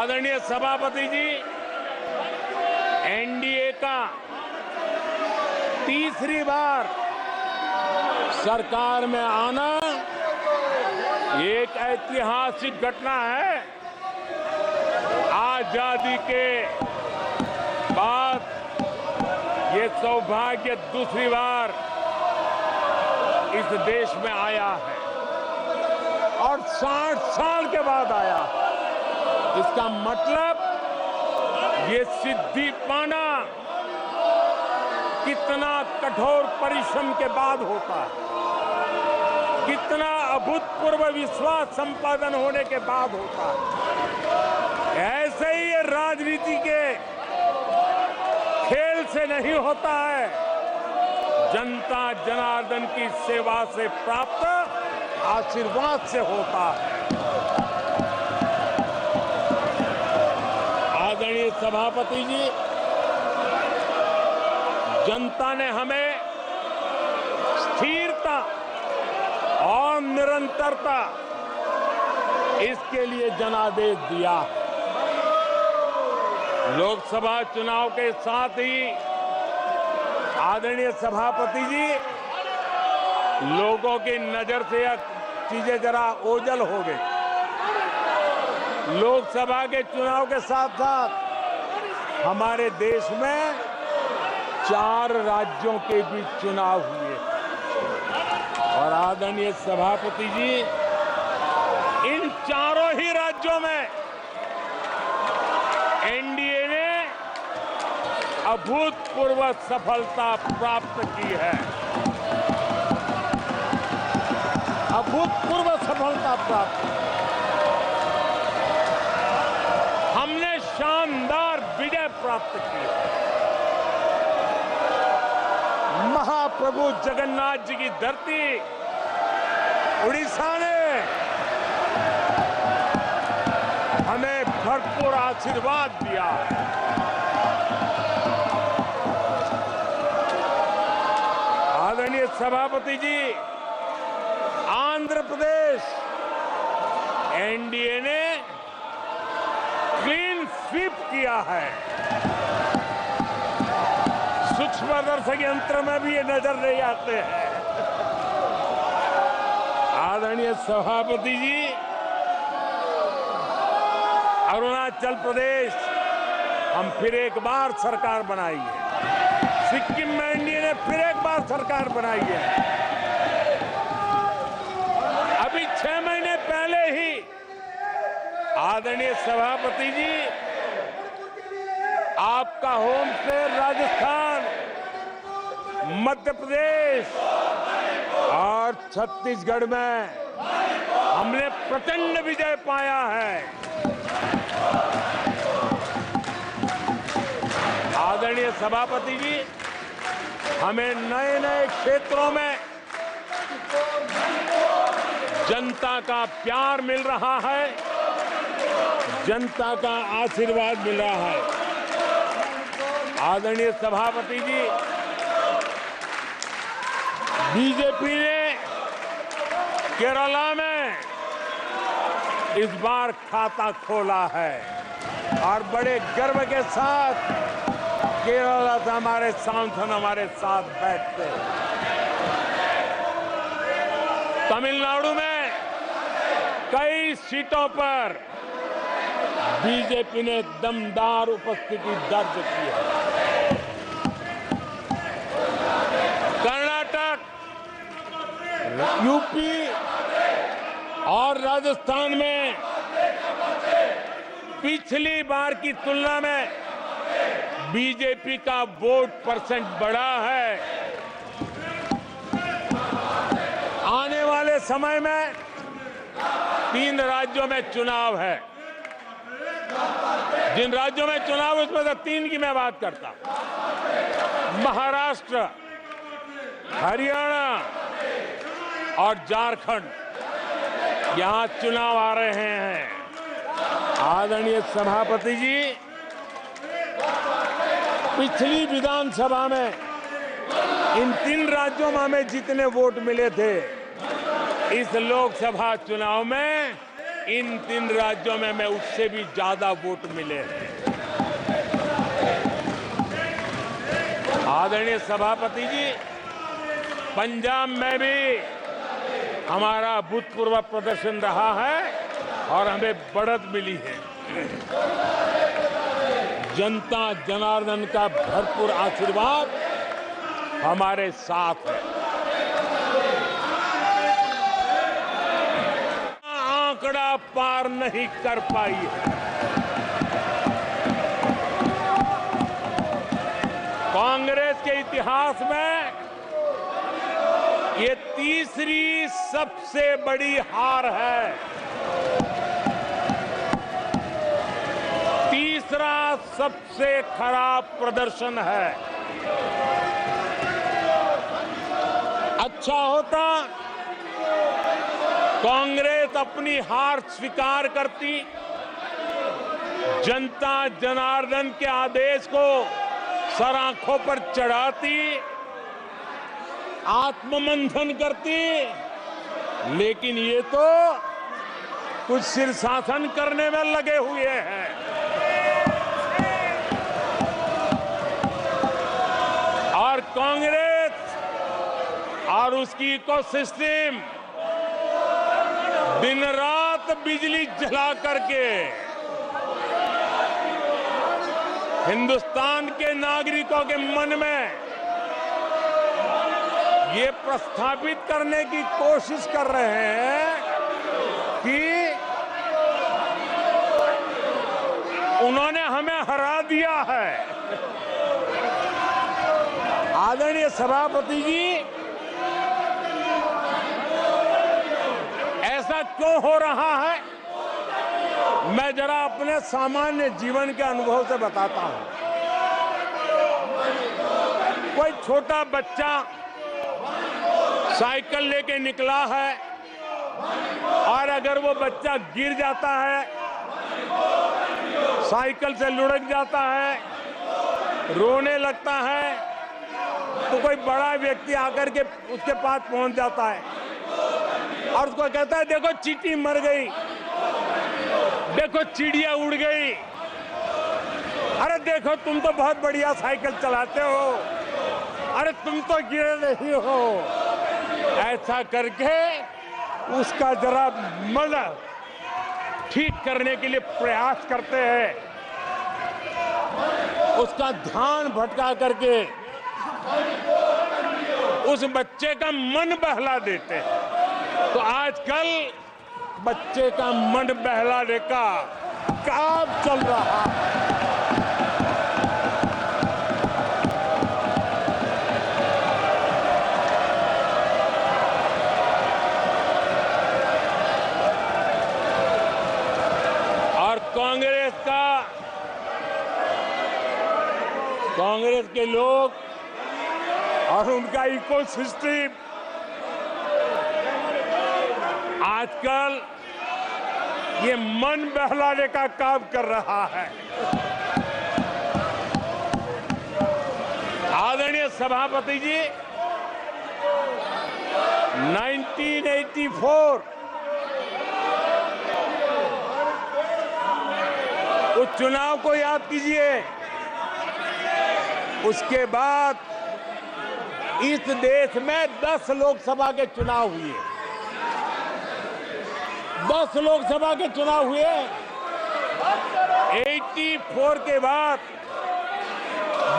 आदरणीय सभापति जी, एनडीए का तीसरी बार सरकार में आना एक ऐतिहासिक घटना है। आजादी के बाद ये सौभाग्य दूसरी बार इस देश में आया है और 60 साल के बाद आया है। इसका मतलब ये सिद्धि पाना कितना कठोर परिश्रम के बाद होता है, कितना अभूतपूर्व विश्वास संपादन होने के बाद होता है। ऐसे ही ये राजनीति के खेल से नहीं होता है, जनता जनार्दन की सेवा से प्राप्त आशीर्वाद से होता है। आदरणीय सभापति जी, जनता ने हमें स्थिरता और निरंतरता इसके लिए जनादेश दिया। लोकसभा चुनाव के साथ ही आदरणीय सभापति जी, लोगों की नजर से यह चीजें जरा ओझल हो गई। लोकसभा के चुनाव के साथ साथ हमारे देश में 4 राज्यों के बीच चुनाव हुए और आदरणीय सभापति जी, इन चारों ही राज्यों में एनडीए ने अभूतपूर्व सफलता प्राप्त की है। अभूतपूर्व सफलता प्राप्त, हमने शानदार विजय प्राप्त की है। महाप्रभु जगन्नाथ जी की धरती उड़ीसा ने हमें भरपूर आशीर्वाद दिया है। आदरणीय सभापति जी, आंध्र प्रदेश एनडीए ने क्लीन स्वीप किया है। सूक्ष्मदर्शक यंत्र में भी ये नजर नहीं आते हैं। आदरणीय सभापति जी, अरुणाचल प्रदेश हम फिर एक बार सरकार बनाई है। सिक्किम में एनडीए ने फिर एक बार सरकार बनाई है। अभी 6 महीने पहले ही आदरणीय सभापति जी, आपका होम स्टेट राजस्थान, मध्य प्रदेश और छत्तीसगढ़ में हमने प्रचंड विजय पाया है। आदरणीय सभापति जी, हमें नए नए क्षेत्रों में जनता का प्यार मिल रहा है, जनता का आशीर्वाद मिल रहा है। आदरणीय सभापति जी, बीजेपी ने केरला में इस बार खाता खोला है और बड़े गर्व के साथ केरला से हमारे सांसद हमारे साथ बैठते हैं। तमिलनाडु में कई सीटों पर बीजेपी ने दमदार उपस्थिति दर्ज की है। कर्नाटक, यूपी और राजस्थान में पिछली बार की तुलना में बीजेपी का वोट परसेंट बढ़ा है। आने वाले समय में 3 राज्यों में चुनाव है। जिन राज्यों में चुनाव है उसमें से 3 की मैं बात करता हूं। महाराष्ट्र, हरियाणा और झारखंड, यहां चुनाव आ रहे हैं। आदरणीय सभापति जी, पिछली विधानसभा में इन 3 राज्यों में हमें जितने वोट मिले थे, इस लोकसभा चुनाव में इन 3 राज्यों में मैं उससे भी ज्यादा वोट मिले हैं। आदरणीय सभापति जी, पंजाब में भी हमारा भूतपूर्व प्रदर्शन रहा है और हमें बढ़त मिली है। जनता जनार्दन का भरपूर आशीर्वाद हमारे साथ है। आंकड़ा पार नहीं कर पाई है। कांग्रेस के इतिहास में ये तीसरी सबसे बड़ी हार है। तीसरा सबसे खराब प्रदर्शन है। अच्छा होता कांग्रेस अपनी हार स्वीकार करती, जनता जनार्दन के आदेश को सर आंखों पर चढ़ाती, आत्ममंथन करती, लेकिन ये तो कुछ शीर्षासन करने में लगे हुए हैं। और कांग्रेस और उसकी इकोसिस्टम दिन रात बिजली जला करके हिंदुस्तान के नागरिकों के मन में ये प्रस्थापित करने की कोशिश कर रहे हैं कि उन्होंने हमें हरा दिया है। आदरणीय सभापति जी, ऐसा क्यों हो रहा है? मैं जरा अपने सामान्य जीवन के अनुभव से बताता हूं। कोई छोटा बच्चा साइकिल लेके निकला है और अगर वो बच्चा गिर जाता है, साइकिल से लुढ़क जाता है, रोने लगता है, तो कोई बड़ा व्यक्ति आकर के उसके पास पहुंच जाता है और उसको कहता है, देखो चींटी मर गई, देखो चिड़िया उड़ गई, अरे देखो तुम तो बहुत बढ़िया साइकिल चलाते हो, अरे तुम तो गिरे नहीं हो। ऐसा करके उसका जरा मन ठीक करने के लिए प्रयास करते हैं, उसका ध्यान भटका करके उस बच्चे का मन बहला देते हैं। तो आजकल बच्चे का मन बहलाने का काम चल रहा है। और कांग्रेस के लोग और उनका इकोसिस्टम आजकल ये मन बहलाने का काम कर रहा है। आदरणीय सभापति जी, 1984 उस चुनाव को याद कीजिए। उसके बाद इस देश में 10 लोकसभा के चुनाव हुए। 10 लोकसभा के चुनाव हुए। 84 के बाद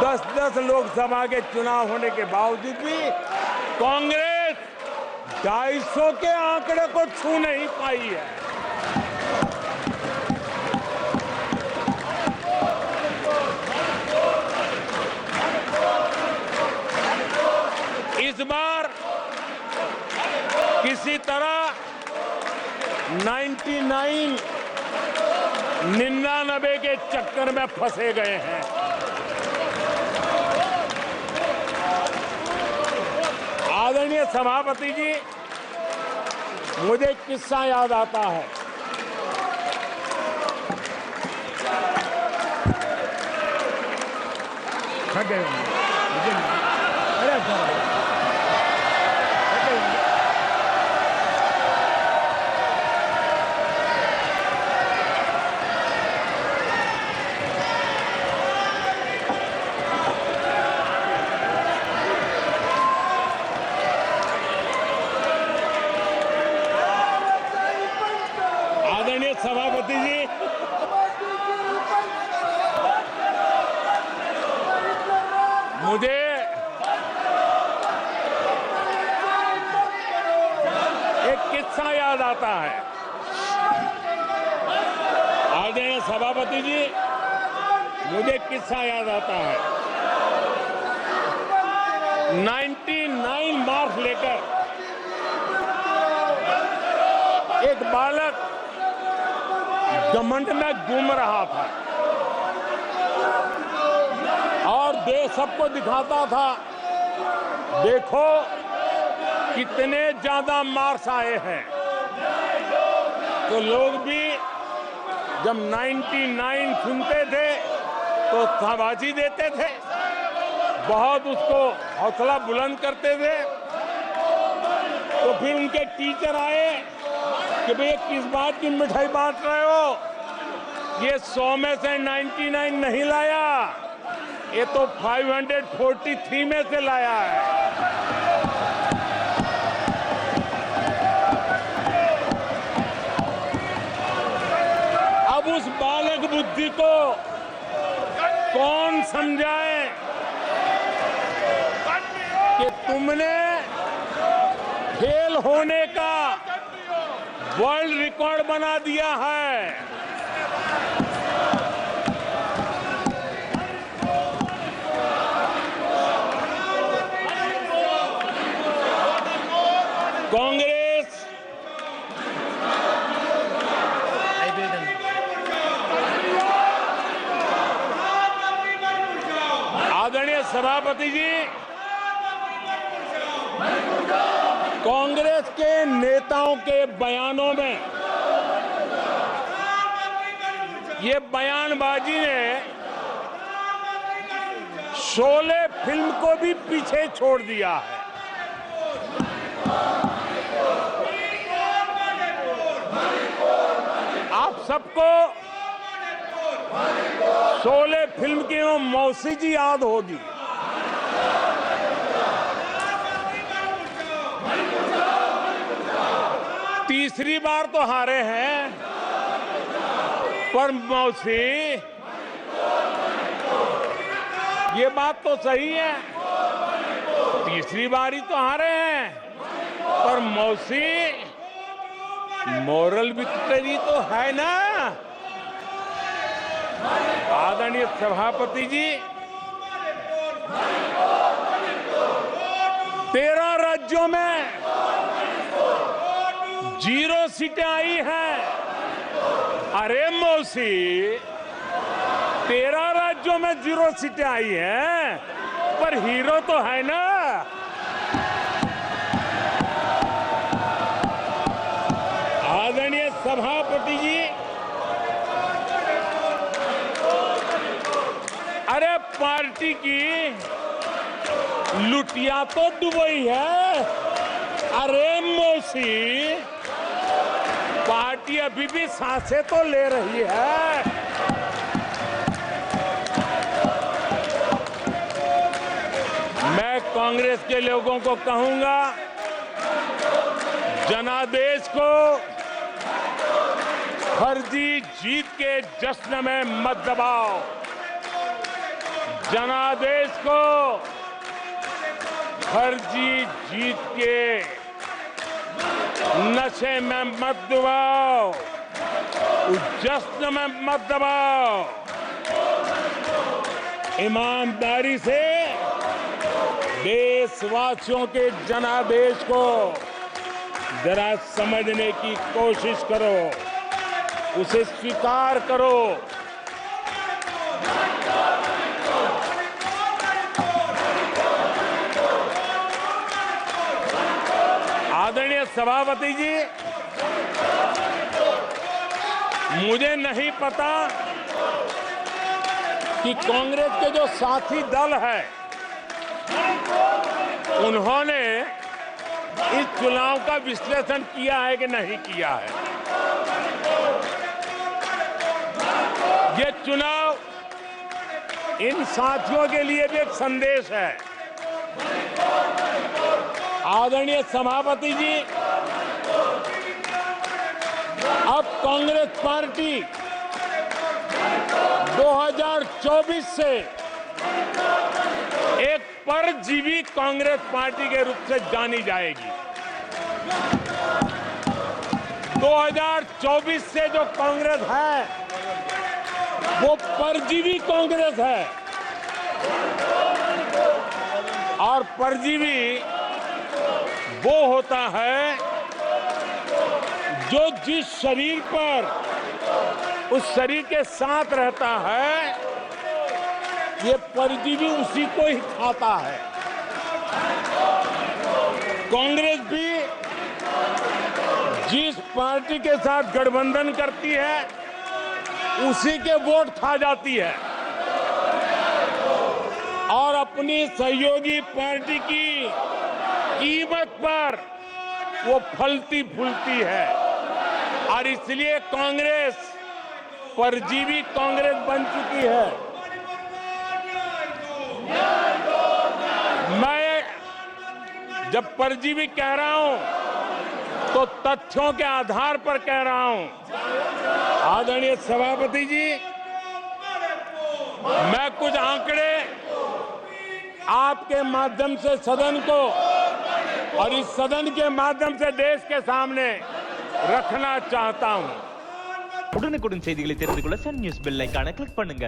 10 लोकसभा के चुनाव होने के बावजूद भी कांग्रेस 250 के आंकड़े को छू नहीं पाई है। इस बार किसी तरह 99 के चक्कर में फंसे गए हैं। आदरणीय सभापति जी, मुझे एक किस्सा याद आता है। आदरणीय सभापति जी, मुझे एक किस्सा याद आता है। आदरणीय सभापति जी, मुझे एक किस्सा याद आता है। 99 मार्क्स लेकर एक बालक घमंड में घूम रहा था और देश सबको दिखाता था, देखो कितने ज्यादा मार्क्स आए हैं। तो लोग भी जब 99 सुनते थे तो शाबाशी देते थे, बहुत उसको हौसला बुलंद करते थे। तो फिर उनके टीचर आए कि भैया किस बात की मिठाई बांट रहे हो, ये 100 में से 99 नहीं लाया, ये तो 543 में से लाया है। अब उस बालक बुद्धि को कौन समझाए कि तुमने फेल होने का वर्ल्ड रिकॉर्ड बना दिया है। कांग्रेस आदरणीय सभापति जी, कांग्रेस के नेताओं के बयानों में ये बयानबाजी ने शोले फिल्म को भी पीछे छोड़ दिया है। आप सबको शोले फिल्म की वो मौसी जी याद होगी। तीसरी बार तो हारे हैं, पर मौसी ये बात तो सही है, तीसरी बार ही तो हारे हैं, पर मौसी मोरल विक्ट्री तो है ना। आदरणीय सभापति जी, 13 राज्यों में 0 सीटें आई हैं। अरे मौसी, 13 राज्यों में 0 सीटें आई हैं, पर हीरो तो है ना। आदरणीय सभापति जी, अरे पार्टी की लुटिया तो दुबई है। अरे मौसी, पार्टी अभी भी सांसें तो ले रही है। मैं कांग्रेस के लोगों को कहूंगा, जनादेश को फर्जी जीत के जश्न में मत दबाओ। जनादेश को फर्जी जीत के नशे में मत दबाओ, उस जश्न में मत दबाओ। ईमानदारी से देशवासियों के जनादेश को जरा समझने की कोशिश करो, उसे स्वीकार करो। आदरणीय सभापति जी, मुझे नहीं पता कि कांग्रेस के जो साथी दल है उन्होंने इस चुनाव का विश्लेषण किया है कि नहीं किया है। ये चुनाव इन साथियों के लिए भी एक संदेश है। आदरणीय सभापति जी, अब कांग्रेस पार्टी 2024 से एक परजीवी कांग्रेस पार्टी के रूप से जानी जाएगी। 2024 से जो कांग्रेस है वो परजीवी कांग्रेस है, और परजीवी वो होता है जो जिस शरीर पर उस शरीर के साथ रहता है, ये परजीवी उसी को ही खाता है। कांग्रेस भी जिस पार्टी के साथ गठबंधन करती है उसी के वोट खा जाती है, और अपनी सहयोगी पार्टी की कीमत पर वो फलती फूलती है, और इसलिए कांग्रेस परजीवी कांग्रेस बन चुकी है। मैं जब परजीवी कह रहा हूं तो तथ्यों के आधार पर कह रहा हूं। आदरणीय सभापति जी, मैं कुछ आंकड़े आपके माध्यम से सदन को और इस सदन के माध्यम से देश के सामने रखना चाहता हूं। உடனுக்குடன் செய்திகளை தெரிந்து கொள்ள சன் நியூஸ் பெல் ஐகானை கிளிக் பண்ணுங்க।